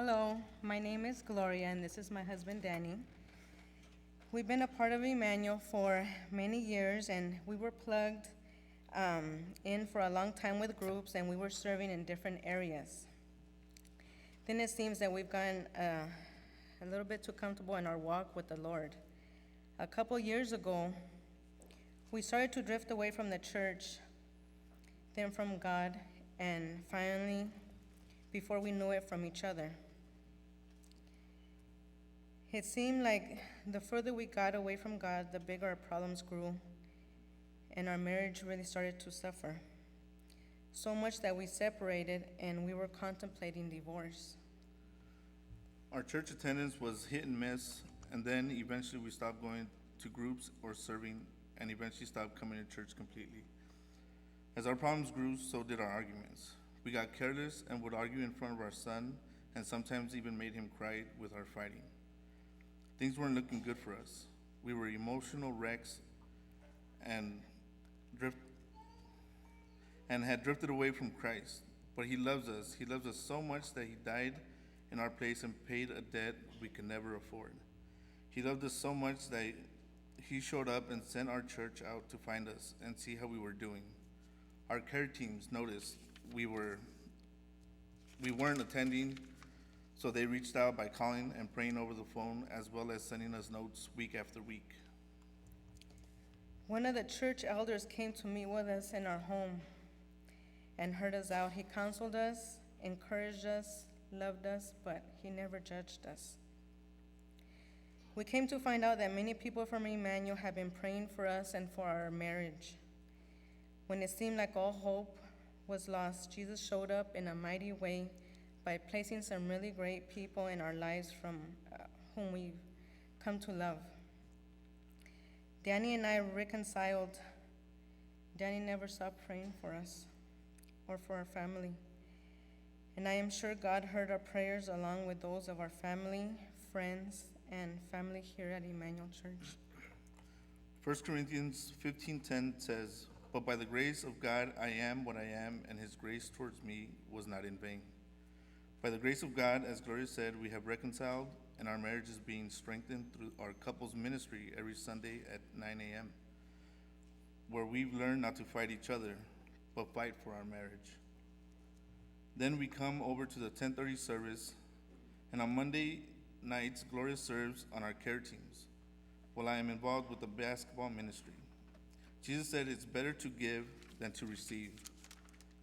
Hello, my name is Gloria, and this is my husband, Danny. We've been a part of Emmanuel for many years, and we were plugged in for a long time with groups, and we were serving in different areas. Then it seems that we've gotten a little bit too comfortable in our walk with the Lord. A couple years ago, we started to drift away from the church, then from God, and finally, before we knew it, from each other. It seemed like the further we got away from God, the bigger our problems grew, and our marriage really started to suffer. So much that we separated and we were contemplating divorce. Our church attendance was hit and miss, and then eventually we stopped going to groups or serving, and eventually stopped coming to church completely. As our problems grew, so did our arguments. We got careless and would argue in front of our son, and sometimes even made him cry with our fighting. Things weren't looking good for us. We were emotional wrecks and had drifted away from Christ. But he loves us. He loves us so much that he died in our place and paid a debt we could never afford. He loved us so much that he showed up and sent our church out to find us and see how we were doing. Our care teams noticed we weren't attending, so they reached out by calling and praying over the phone, as well as sending us notes week after week. One of the church elders came to meet with us in our home and heard us out. He counseled us, encouraged us, loved us, but he never judged us. We came to find out that many people from Emmanuel have been praying for us and for our marriage. When it seemed like all hope was lost, Jesus showed up in a mighty way by placing some really great people in our lives from whom we've come to love. Danny and I reconciled. Danny never stopped praying for us or for our family. And I am sure God heard our prayers along with those of our family, friends, and family here at Emmanuel Church. 1 Corinthians 15:10 says, "But by the grace of God I am what I am, and his grace towards me was not in vain." By the grace of God, as Gloria said, we have reconciled, and our marriage is being strengthened through our couples ministry every Sunday at 9 a.m., where we've learned not to fight each other, but fight for our marriage. Then we come over to the 10:30 service, and on Monday nights, Gloria serves on our care teams, while I am involved with the basketball ministry. Jesus said it's better to give than to receive,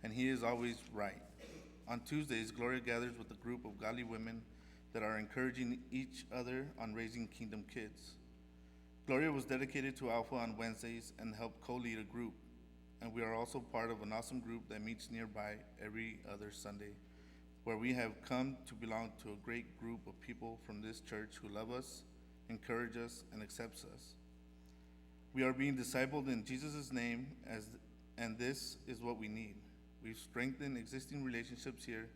and he is always right. On Tuesdays, Gloria gathers with a group of godly women that are encouraging each other on raising kingdom kids. Gloria was dedicated to Alpha on Wednesdays and helped co-lead a group, and we are also part of an awesome group that meets nearby every other Sunday, where we have come to belong to a great group of people from this church who love us, encourage us, and accepts us. We are being discipled in Jesus' name, and this is what we need. We've strengthened existing relationships here,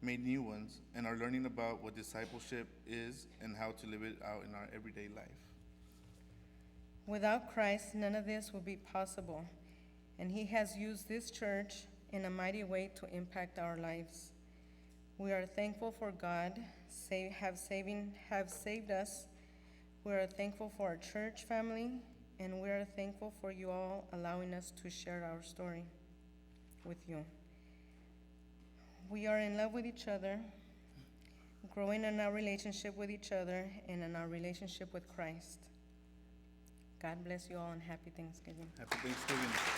made new ones, and are learning about what discipleship is and how to live it out in our everyday life. Without Christ, none of this would be possible, and he has used this church in a mighty way to impact our lives. We are thankful for God have saved us. We are thankful for our church family, and we are thankful for you all allowing us to share our story with you. We are in love with each other, growing in our relationship with each other and in our relationship with Christ. God bless you all and happy Thanksgiving. Happy Thanksgiving.